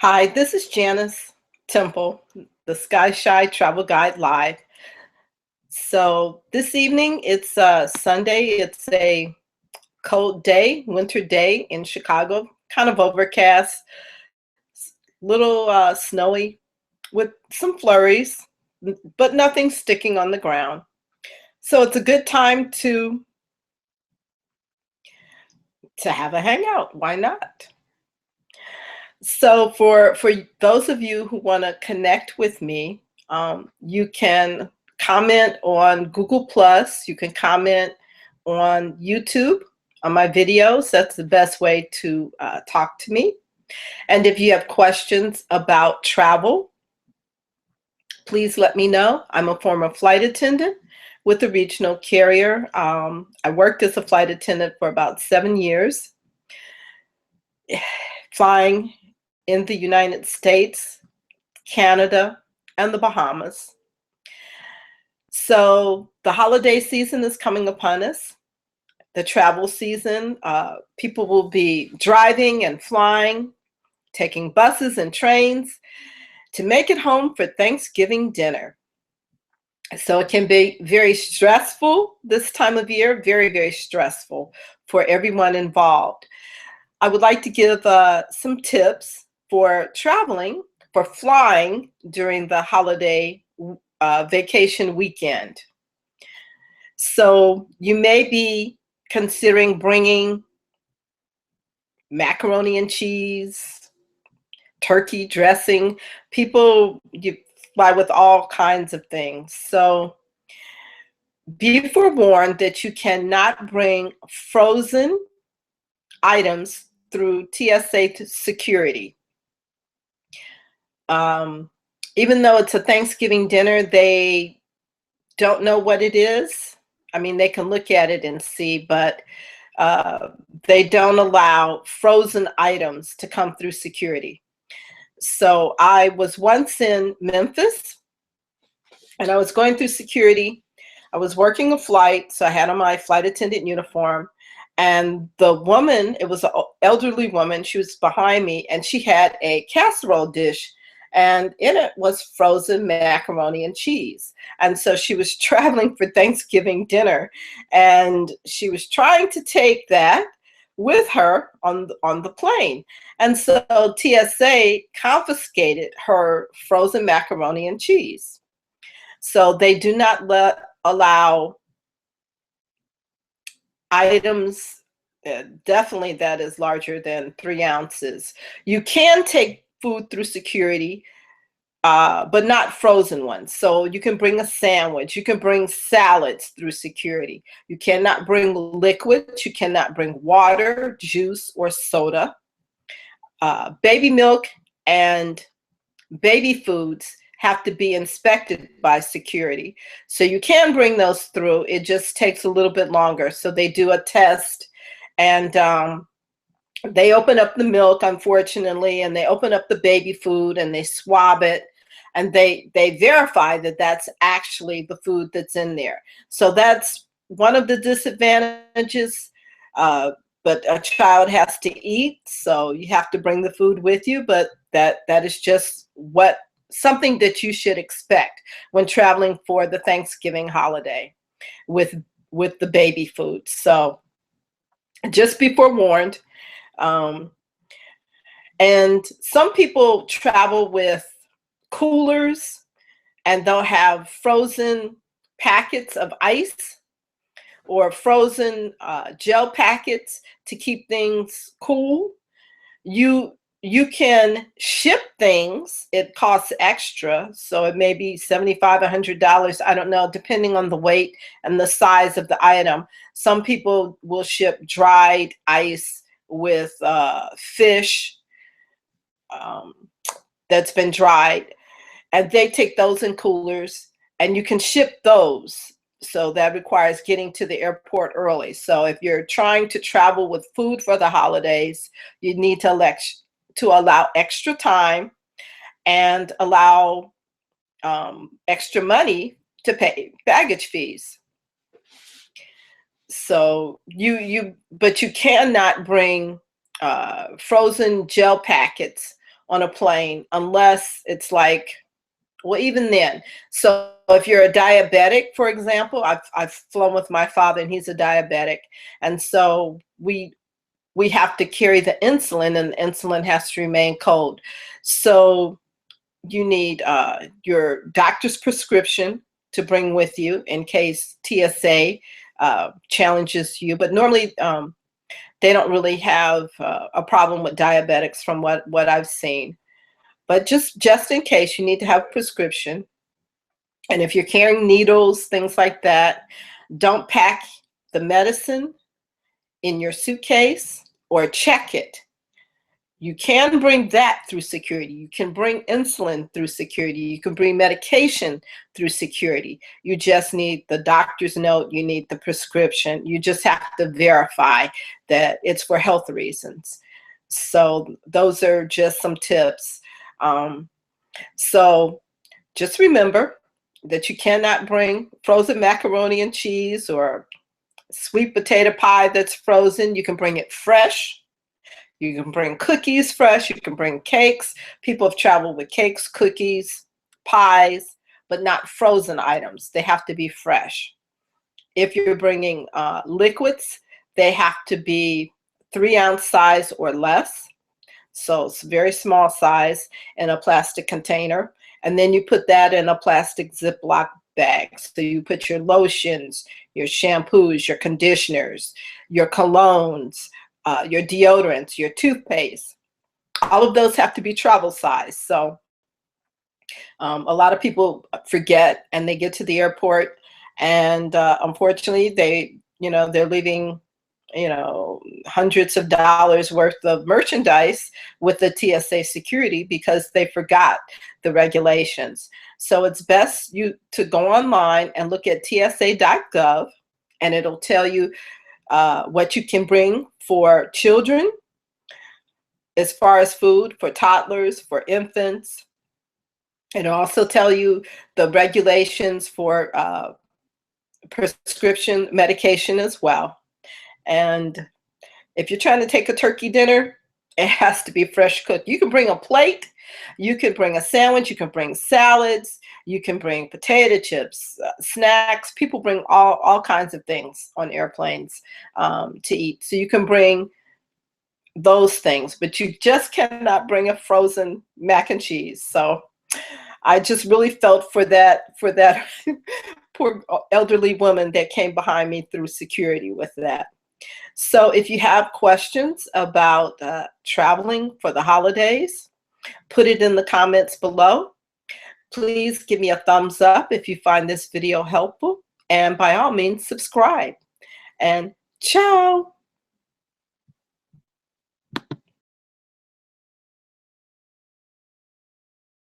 Hi, this is Janice Temple, the Skychi Travel Guide Live. So this evening, it's Sunday. It's a cold day, winter day in Chicago, kind of overcast, little snowy with some flurries, but nothing sticking on the ground. So it's a good time to have a hangout. Why not? So for those of you who want to connect with me, you can comment on Google Plus. You can comment on YouTube on my videos. That's the best way to talk to me. And if you have questions about travel, please let me know. I'm a former flight attendant with a regional carrier. I worked as a flight attendant for about 7 years, flying in the United States, Canada, and the Bahamas. So the holiday season is coming upon us. The travel season, people will be driving and flying, taking buses and trains to make it home for Thanksgiving dinner. So it can be very stressful this time of year, very, very stressful for everyone involved. I would like to give some tips for traveling, for flying during the holiday vacation weekend. So you may be considering bringing macaroni and cheese, turkey dressing. You fly with all kinds of things. So be forewarned that you cannot bring frozen items through TSA security. Even though it's a Thanksgiving dinner, they don't know what it is. I mean, they can look at it and see, but they don't allow frozen items to come through security. So I was once in Memphis, and I was going through security. I was working a flight, so I had on my flight attendant uniform. And the woman, it was an elderly woman, she was behind me, and she had a casserole dish, and in it was frozen macaroni and cheese. And so she was traveling for Thanksgiving dinner, and she was trying to take that with her on the plane. And so TSA confiscated her frozen macaroni and cheese. So they do not allow items, definitely that is larger than 3 ounces. You can take food through security, but not frozen ones. So you can bring a sandwich. You can bring salads through security. You cannot bring liquids. You cannot bring water, juice, or soda. Baby milk and baby foods have to be inspected by security. So you can bring those through. It just takes a little bit longer. So they do a test, and they open up the milk, unfortunately, and they open up the baby food, and they swab it, and they verify that that's actually the food that's in there. So that's one of the disadvantages. But a child has to eat, so you have to bring the food with you. But that is just something that you should expect when traveling for the Thanksgiving holiday with the baby food. So just be forewarned. And some people travel with coolers, and they'll have frozen packets of ice or frozen gel packets to keep things cool. You can ship things. It costs extra, so it may be $75, $100. I don't know, depending on the weight and the size of the item. Some people will ship dried ice with fish that's been dried, and they take those in coolers, and you can ship those. So that requires getting to the airport early. So if you're trying to travel with food for the holidays, you need to allow extra time and allow extra money to pay baggage fees. So but you cannot bring frozen gel packets on a plane unless it's like, well, even then. So if you're a diabetic, for example, I've flown with my father and he's a diabetic. And so we have to carry the insulin, and the insulin has to remain cold. So you need your doctor's prescription to bring with you in case TSA challenges you. But normally they don't really have a problem with diabetics from what I've seen. But just in case, you need to have a prescription. And if you're carrying needles, things like that, don't pack the medicine in your suitcase or check it. You can bring that through security. You can bring insulin through security. You can bring medication through security. You just need the doctor's note. You need the prescription. You just have to verify that it's for health reasons. So those are just some tips. So just remember that you cannot bring frozen macaroni and cheese or sweet potato pie that's frozen. You can bring it fresh. You can bring cookies fresh. You can bring cakes. People have traveled with cakes, cookies, pies, but not frozen items. They have to be fresh. If you're bringing liquids, they have to be 3-ounce size or less. So it's a very small size in a plastic container. And then you put that in a plastic Ziploc bag. So you put your lotions, your shampoos, your conditioners, your colognes, your deodorants, your toothpaste. All of those have to be travel size. So a lot of people forget, and they get to the airport, and unfortunately they're leaving hundreds of dollars worth of merchandise with the TSA security because they forgot the regulations. So it's best to go online and look at tsa.gov, and it'll tell you what you can bring for children as far as food, for toddlers, for infants. It'll also tell you the regulations for prescription medication as well. And if you're trying to take a turkey dinner, it has to be fresh cooked. You can bring a plate, you can bring a sandwich, you can bring salads, you can bring potato chips, snacks. People bring all kinds of things on airplanes to eat. So you can bring those things, but you just cannot bring a frozen mac and cheese. So I just really felt for that poor elderly woman that came behind me through security with that. So if you have questions about traveling for the holidays, put it in the comments below. Please give me a thumbs up if you find this video helpful, and by all means subscribe. And ciao.